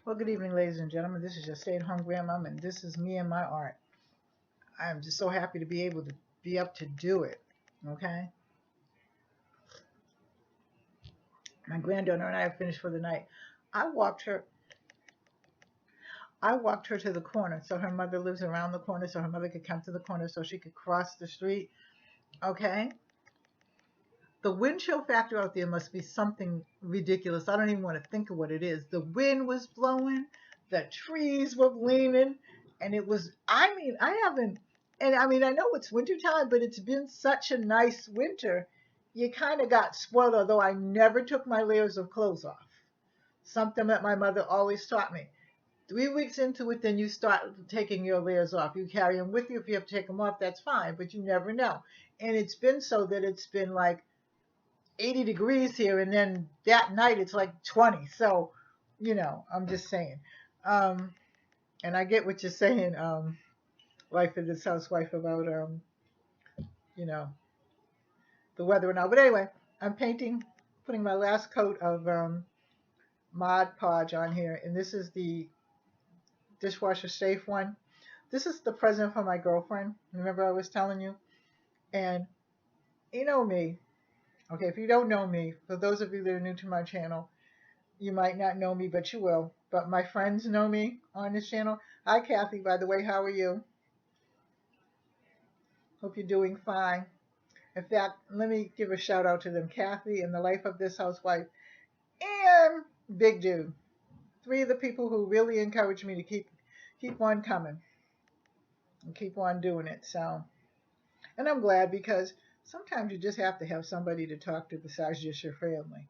Well, good evening, ladies and gentlemen. This is your stay-at-home grandmom, and this is me and my art. I'm just so happy to be able to be up to do it. Okay, my granddaughter and I have finished for the night. I walked her. I walked her to the corner, so her mother lives around the corner, so her mother could come to the corner, so she could cross the street. Okay, the wind chill factor out there must be something ridiculous. I don't even want to think of what it is. The wind was blowing, the trees were leaning, and it was, I mean, I haven't, and I mean, I know it's wintertime, but it's been such a nice winter. You kind of got spoiled, although I never took my layers of clothes off. Something that my mother always taught me. 3 weeks into it, then you start taking your layers off. You carry them with you. If you have to take them off, that's fine, but you never know. And it's been so that it's been like 80 degrees here, and then that night it's like 20. So, I'm just saying. Um, and I get what you're saying, wife of this housewife, about you know, the weather and all. But anyway, I'm painting, putting my last coat of Mod Podge on here, and this is the dishwasher safe one. This is the present for my girlfriend. Remember I was telling you? And you know me. Okay, if you don't know me, for those of you that are new to my channel, you might not know me, but you will. But my friends know me on this channel. Hi, Kathy, by the way. How are you? Hope you're doing fine. In fact, let me give a shout out to them. Kathy and the life of this housewife and Big Dude. Three of the people who really encourage me to keep on coming and keep on doing it. So, and I'm glad, because sometimes you just have to have somebody to talk to besides just your family.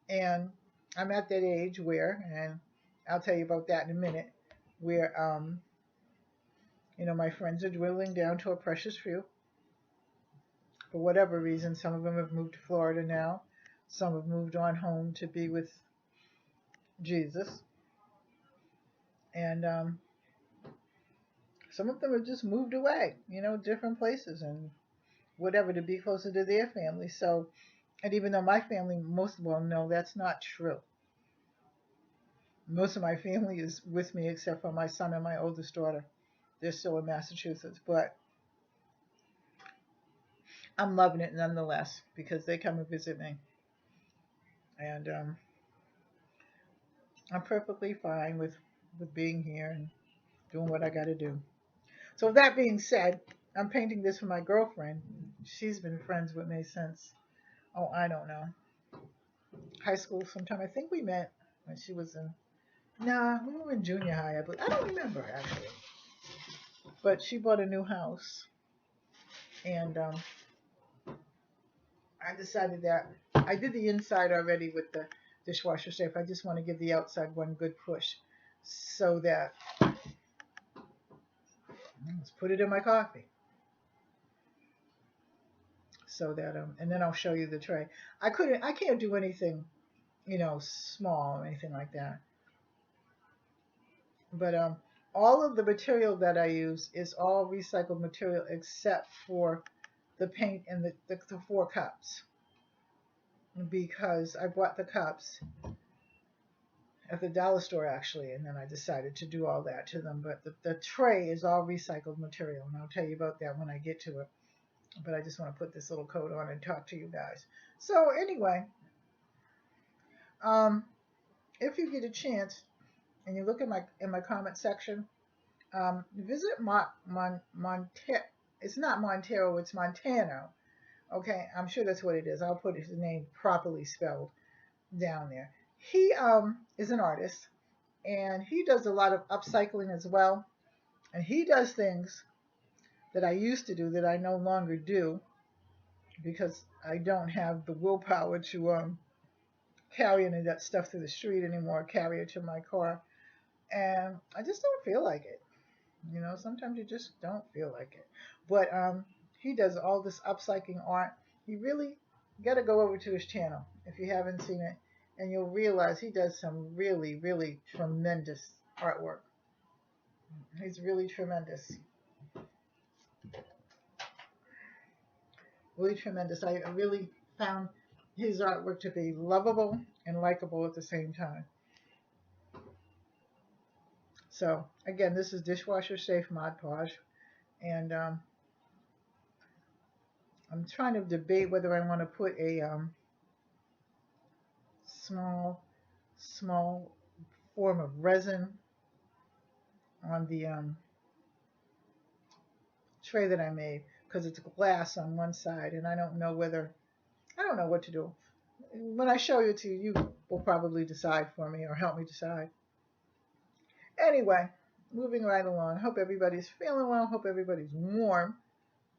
And I'm at that age where, and I'll tell you about that in a minute, where my friends are dwindling down to a precious few. For whatever reason, some of them have moved to Florida now. Some have moved on home to be with Jesus. And some of them have just moved away, different places and whatever, to be closer to their family. So, and even though my family, most of them know that's not true. Most of my family is with me except for my son and my oldest daughter. They're still in Massachusetts, but I'm loving it nonetheless because they come and visit me. And I'm perfectly fine with being here and doing what I got to do. So, that being said, I'm painting this for my girlfriend. She's been friends with me since, oh, I don't know, high school sometime. I think we met when she was in, nah, we were in junior high, I don't remember actually. But she bought a new house, and I decided that I did the inside already with the dishwasher safe. I just want to give the outside one good push, so that, let's put it in my coffee, so that and then I'll show you the tray. I can't do anything, small or anything like that. But all of the material that I use is all recycled material except for the paint and the 4 cups, because I bought the cups at the dollar store actually, and then I decided to do all that to them. But the tray is all recycled material, and I'll tell you about that when I get to it. But I just want to put this little coat on and talk to you guys. So anyway, um, if you get a chance and you look in my comment section, visit it's not Montero, it's Montano. Okay, I'm sure that's what it is. I'll put his name properly spelled down there. He is an artist, and he does a lot of upcycling as well. And he does things that I used to do that I no longer do, because I don't have the willpower to carry any of that stuff through the street anymore, carry it to my car. And I just don't feel like it. Sometimes you just don't feel like it. But he does all this upcycling art. He really got to go over to his channel if you haven't seen it, and you'll realize he does some really, really tremendous artwork. He's really tremendous. Really tremendous. I really found his artwork to be lovable and likable at the same time. So again, this is dishwasher safe Mod Podge, and I'm trying to debate whether I want to put a small form of resin on the tray that I made, because it's glass on one side, and I don't know what to do. When I show it to you, you will probably decide for me or help me decide. Anyway, moving right along. Hope everybody's feeling well. Hope everybody's warm.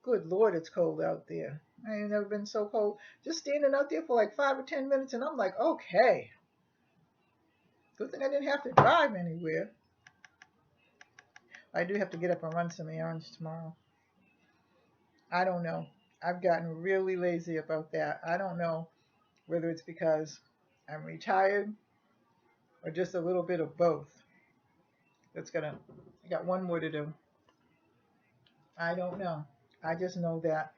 Good Lord, it's cold out there. I ain't never been so cold. Just standing out there for like 5 or 10 minutes, and I'm like, okay. Good thing I didn't have to drive anywhere. I do have to get up and run some errands tomorrow. I don't know. I've gotten really lazy about that. I don't know whether it's because I'm retired or just a little bit of both. I got one more to do. I don't know. I just know that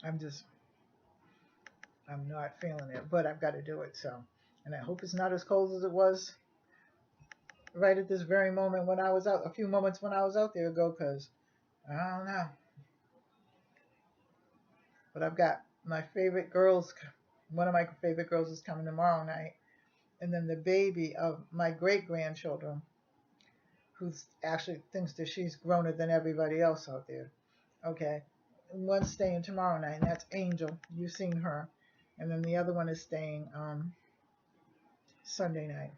I'm not feeling it, but I've got to do it. So, and I hope it's not as cold as it was right at this very moment when I was out, a few moments when I was out there ago, because I don't know. But I've got my favorite girls, one of my favorite girls is coming tomorrow night, and then the baby of my great-grandchildren, who actually thinks that she's growner than everybody else out there. Okay. One's staying tomorrow night, and that's Angel. You've seen her. And then the other one is staying Sunday night.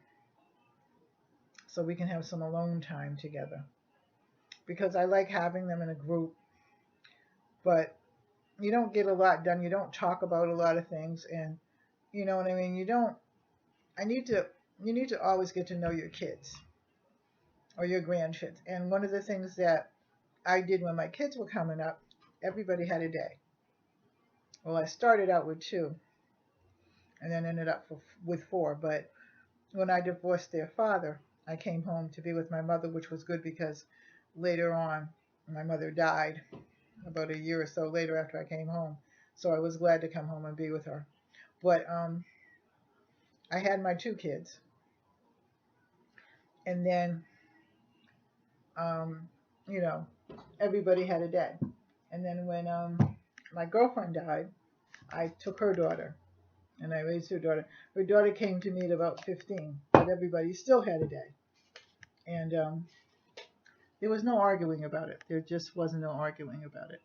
So we can have some alone time together. Because I like having them in a group. But you don't get a lot done. You don't talk about a lot of things. And you know what I mean? You need to always get to know your kids or your grandkids. And one of the things that I did when my kids were coming up, everybody had a day. Well, I started out with 2 and then ended up with 4. But when I divorced their father, I came home to be with my mother, which was good because later on, my mother died about a year or so later after I came home. So I was glad to come home and be with her. But I had my 2 kids. And then, everybody had a day. And then when my girlfriend died, I took her daughter. And I raised her daughter. Her daughter came to me at about 15, but everybody still had a day. And there was no arguing about it. There just wasn't no arguing about it.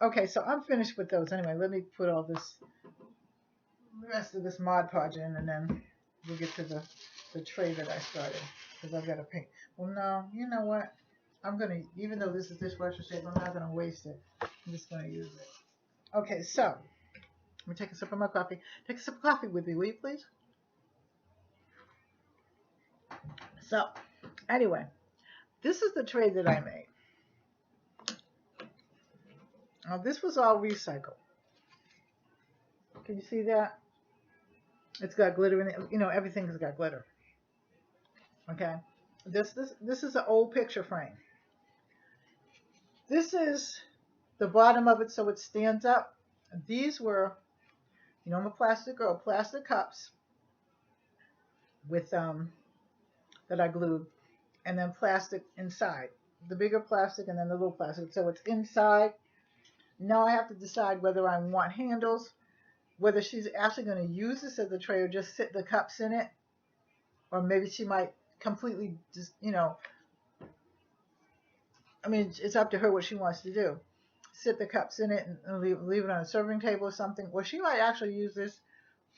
Okay, so I'm finished with those. Anyway, let me put all this, the rest of this Mod Podge in, and then we'll get to the tray that I started, because I've got to paint. Well, no, you know what? I'm going to, even though this is dishwasher safe, I'm not going to waste it. I'm just going to use it. Okay, so I'm going to take a sip of my coffee. Take a sip of coffee with me, will you please? So, anyway, this is the tray that I made. Now, this was all recycled. Can you see that? It's got glitter in it. You know, everything's got glitter. Okay. This is an old picture frame. This is the bottom of it so it stands up. These were, you know, I'm a plastic girl, plastic cups with that I glued, and then plastic inside. The bigger plastic and then the little plastic. So it's inside. Now I have to decide whether I want handles, whether she's actually going to use this as a tray or just sit the cups in it, or maybe she might completely just, you know, I mean, it's up to her what she wants to do. Sit the cups in it and leave it on a serving table or something. Or she might actually use this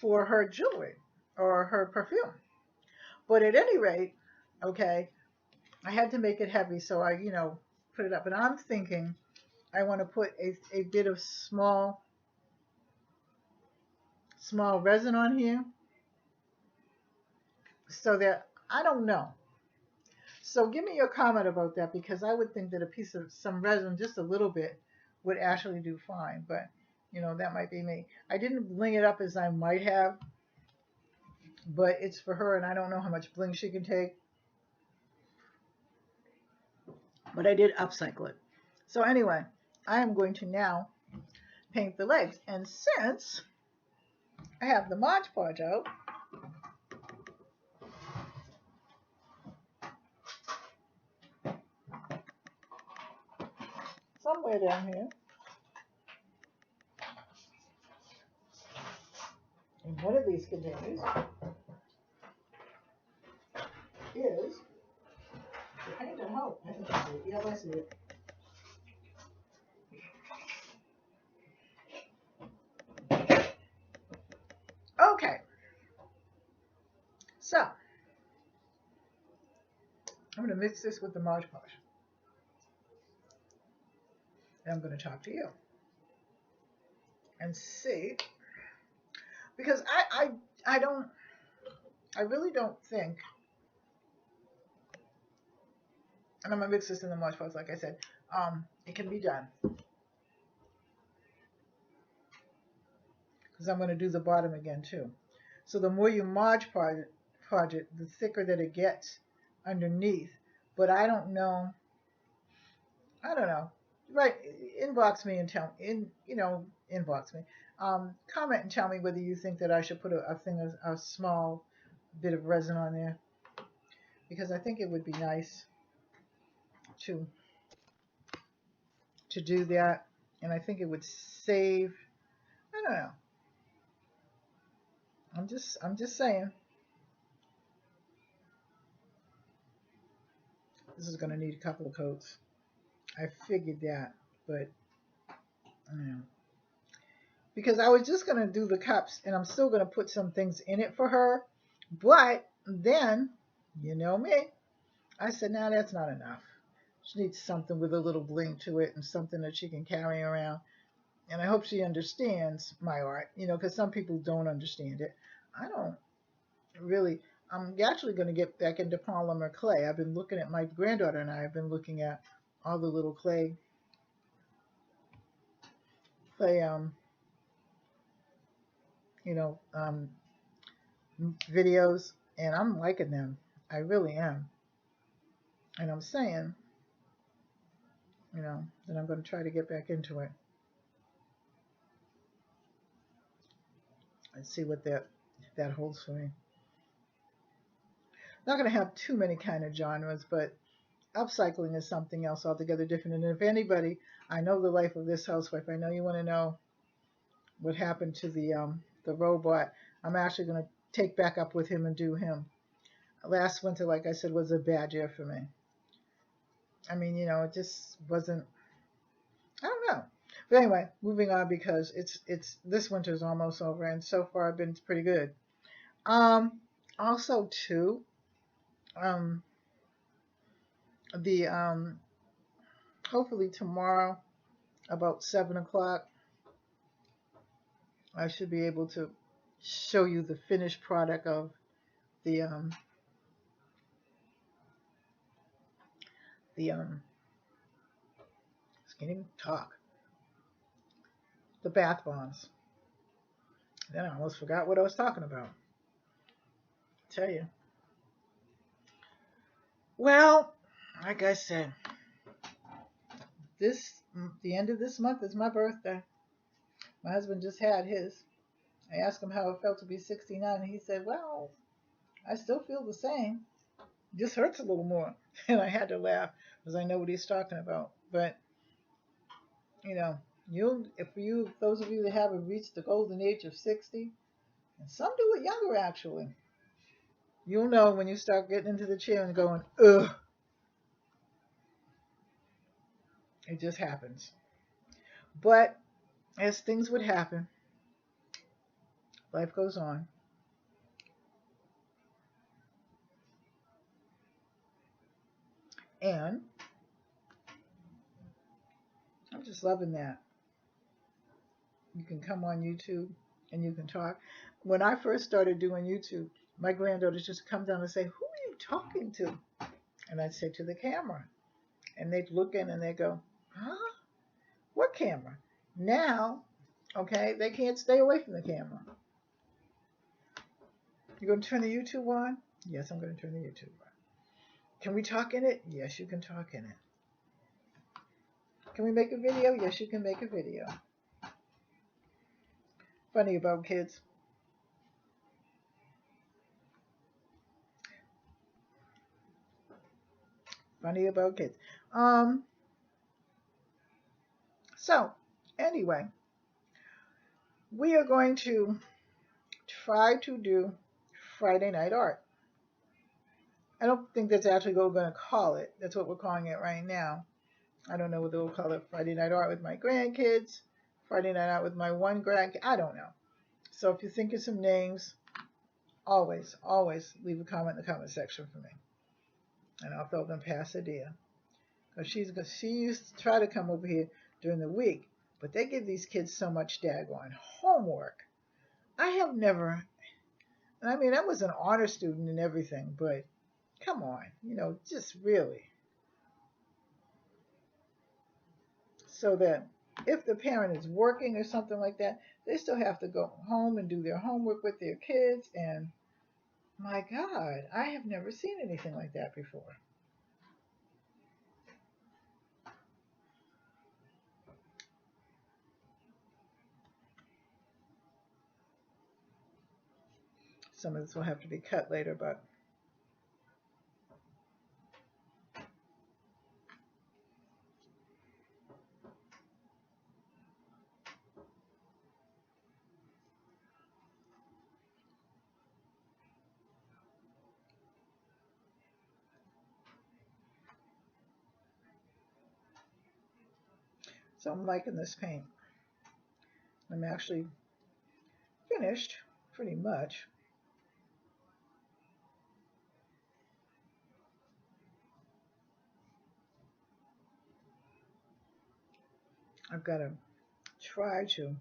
for her jewelry or her perfume. But at any rate, okay, I had to make it heavy, so I, you know, put it up. And I'm thinking I want to put a bit of small resin on here so that, I don't know. So give me your comment about that, because I would think that a piece of some resin, just a little bit, would actually do fine. But, you know, that might be me. I didn't bling it up as I might have, but it's for her, and I don't know how much bling she can take. But I did upcycle it. So anyway, I am going to now paint the legs. And since I have the Mod Podge out, somewhere down here. In one of these containers is, I need to help. I think I see it. Yep, I see it. Okay. So, I'm going to mix this with the Mod Podge. And I'm going to talk to you and see, because I really don't think, and I'm going to mix this in the Mod Podge, like I said, it can be done. Because I'm going to do the bottom again too. So the more you Mod Podge it, the thicker that it gets underneath. But I don't know. Right, inbox me and tell inbox me. Comment and tell me whether you think that I should put a small bit of resin on there, because I think it would be nice to do that, and I think it would save. I don't know. I'm just saying. This is going to need a couple of coats. I figured that, but I don't know. Because I was just going to do the cups, and I'm still going to put some things in it for her. But then, you know me, I said, now that's not enough. She needs something with a little bling to it and something that she can carry around. And I hope she understands my art, because some people don't understand it. I don't really. I'm actually going to get back into polymer clay. I've been looking at, my granddaughter and I have been looking at all the little clay videos, and I'm liking them. I really am. And I'm saying, that I'm going to try to get back into it and see what that holds for me. Not going to have too many kind of genres, but upcycling is something else altogether different. And if anybody, I know the life of this housewife. I know you want to know what happened to the robot. I'm actually going to take back up with him and do him. Last winter, like I said, was a bad year for me. I mean, it just wasn't. I don't know. But anyway, moving on, because it's this winter's almost over, and so far I've been pretty good. Also too, hopefully tomorrow about 7 o'clock, I should be able to show you the finished product of the can't even talk. The bath bombs. Then I almost forgot what I was talking about. I tell you. Well, like I said, the end of this month is my birthday. My husband just had his. I asked him how it felt to be 69, and he said, well, I still feel the same. It just hurts a little more. And I had to laugh because I know what he's talking about. But, those of you that haven't reached the golden age of 60, and some do it younger actually, you'll know when you start getting into the chair and going, ugh. It just happens. But as things would happen, life goes on. And I'm just loving that. You can come on YouTube and you can talk. When I first started doing YouTube, my granddaughters just come down and say, who are you talking to? And I'd say, to the camera. And they'd look in and they'd go, huh? What camera? Now, okay, they can't stay away from the camera. You going to turn the YouTube on? Yes, I'm going to turn the YouTube on. Can we talk in it? Yes, you can talk in it. Can we make a video? Yes, you can make a video. Funny about kids. Funny about kids. So anyway, we are going to try to do Friday night art. I don't think that's actually what we're going to call it. That's what we're calling it right now. I don't know whether we'll call it Friday night art with my grandkids, Friday night out with my one grandkid. I don't know. So if you think of some names, always leave a comment in the comment section for me, and I'll throw them past Adia. Because she used to try to come over here during the week, but they give these kids so much daggone homework. I have never, I mean, I was an honor student and everything, but come on, just really. So that if the parent is working or something like that, they still have to go home and do their homework with their kids. And my God, I have never seen anything like that before. Some of this will have to be cut later, but so I'm liking this paint. I'm actually finished pretty much. I've got to try to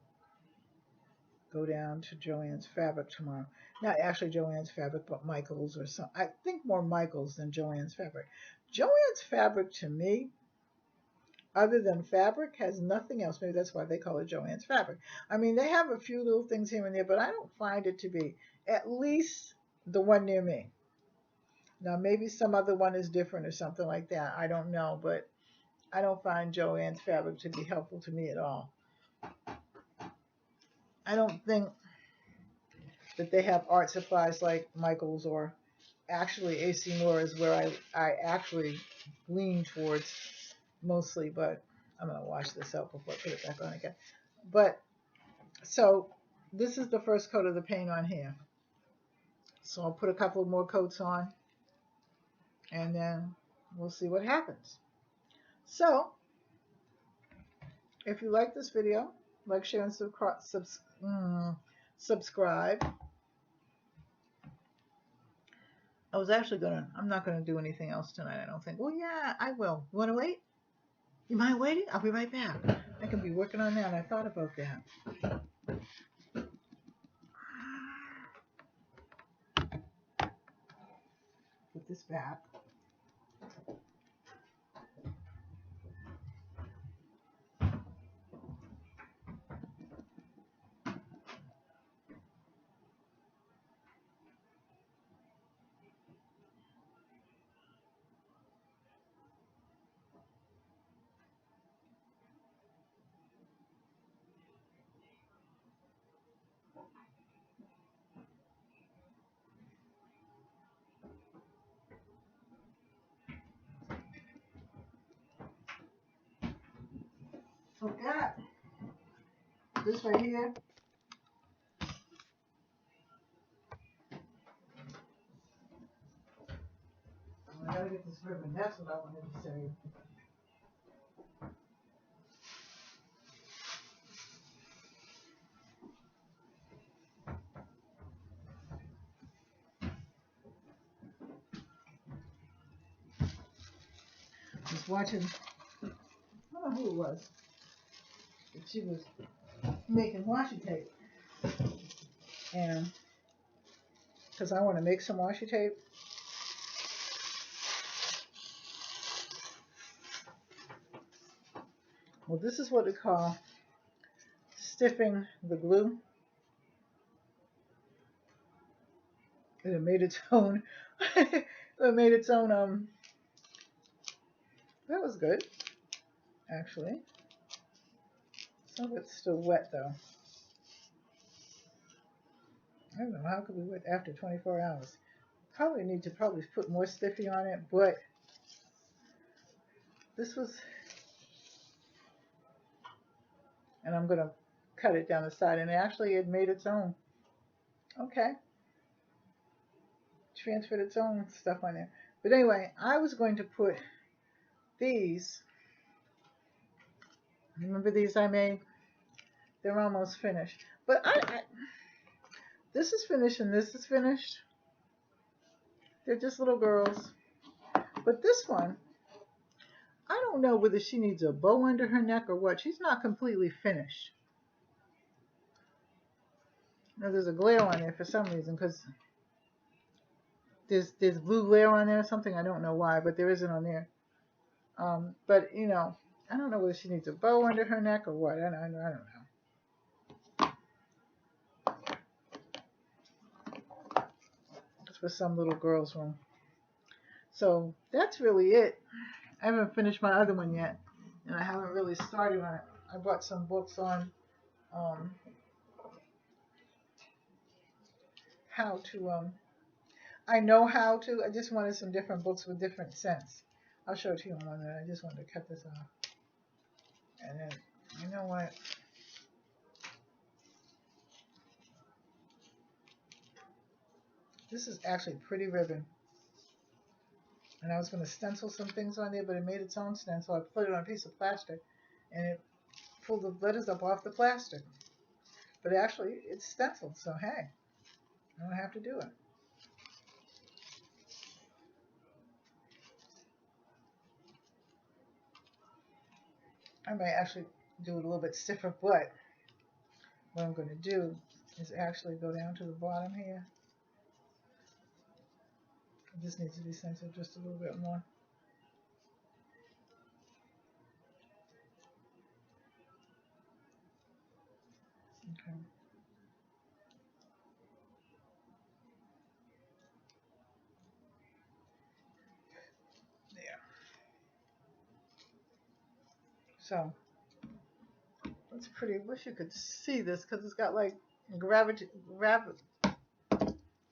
go down to Joann's Fabric tomorrow. Not actually Joann's Fabric, but Michael's or something. I think more Michael's than Joann's Fabric. Joann's Fabric to me, other than fabric, has nothing else. Maybe that's why they call it Joann's Fabric. I mean, they have a few little things here and there, but I don't find it to be, at least the one near me. Now, maybe some other one is different or something like that. I don't know, but I don't find Joann's Fabric to be helpful to me at all. I don't think that they have art supplies like Michael's, or actually AC Moore is where I actually lean towards mostly, but I'm going to wash this out before I put it back on again. But so this is the first coat of the paint on here. So I'll put a couple more coats on, and then we'll see what happens. So if you like this video, like, share, and subscribe. I'm not gonna do anything else tonight, I don't think. Well, yeah, I will. You wanna wait? You mind waiting? I'll be right back. I can be working on that. I thought about that. Put this back. So that, this right here, I gotta get this ribbon. That's what I wanted to say. I was watching, I don't know who it was, but she was making washi tape, and because I want to make some washi tape, well, this is what we call stiffing the glue. And it made its own, that was good, actually. Some of it's still wet, though. I don't know, how could we wait after 24 hours? Probably need to put more stiffy on it, but this was, And I'm going to cut it down the side. And actually it made its own. Okay. Transferred its own stuff on there. But anyway, I was going to put these. Remember these I made? They're almost finished. But this is finished and this is finished. They're just little girls. But this one, I don't know whether she needs a bow under her neck or what. She's not completely finished. Now there's a glare on there for some reason because there's blue glare on there or something. I don't know why, but there isn't on there. But you know, I don't know whether she needs a bow under her neck or what. I don't know. It's for some little girl's room. So that's really it. I haven't finished my other one yet, and I haven't really started on it. I bought some books on how to. I know how to. I just wanted some different books with different scents. I'll show it to you in 1 minute. I just wanted to cut this off. And then, you know what? This is actually pretty ribbon. And I was going to stencil some things on there, but it made its own stencil. I put it on a piece of plastic, and it pulled the letters up off the plastic. But actually, it's stenciled, so hey, I don't have to do it. I might actually do it a little bit stiffer, but what I'm going to do is actually go down to the bottom here. This needs to be stenciled just a little bit more. Okay. There. So, it's pretty. I wish you could see this because it's got like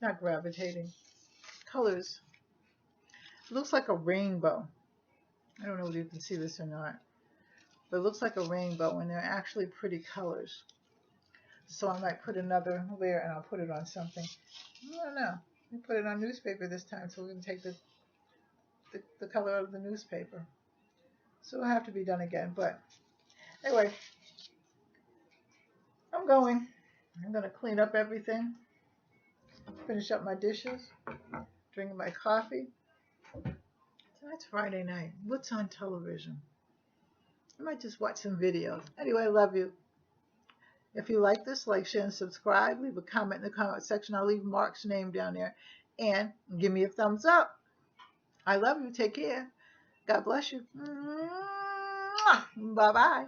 not gravitating colors. It looks like a rainbow. I don't know if you can see this or not, but it looks like a rainbow, and they're actually pretty colors. So I might put another layer, and I'll put it on something. I don't know. We put it on newspaper this time, so we can take the color out of the newspaper. So it'll have to be done again. But anyway, I'm going to clean up everything, finish up my dishes, drink my coffee. Tonight's Friday night. What's on television? I might just watch some videos. Anyway, I love you. If you like this, like, share, and subscribe. Leave a comment in the comment section. I'll leave Mark's name down there. And give me a thumbs up. I love you. Take care. God bless you. Bye-bye.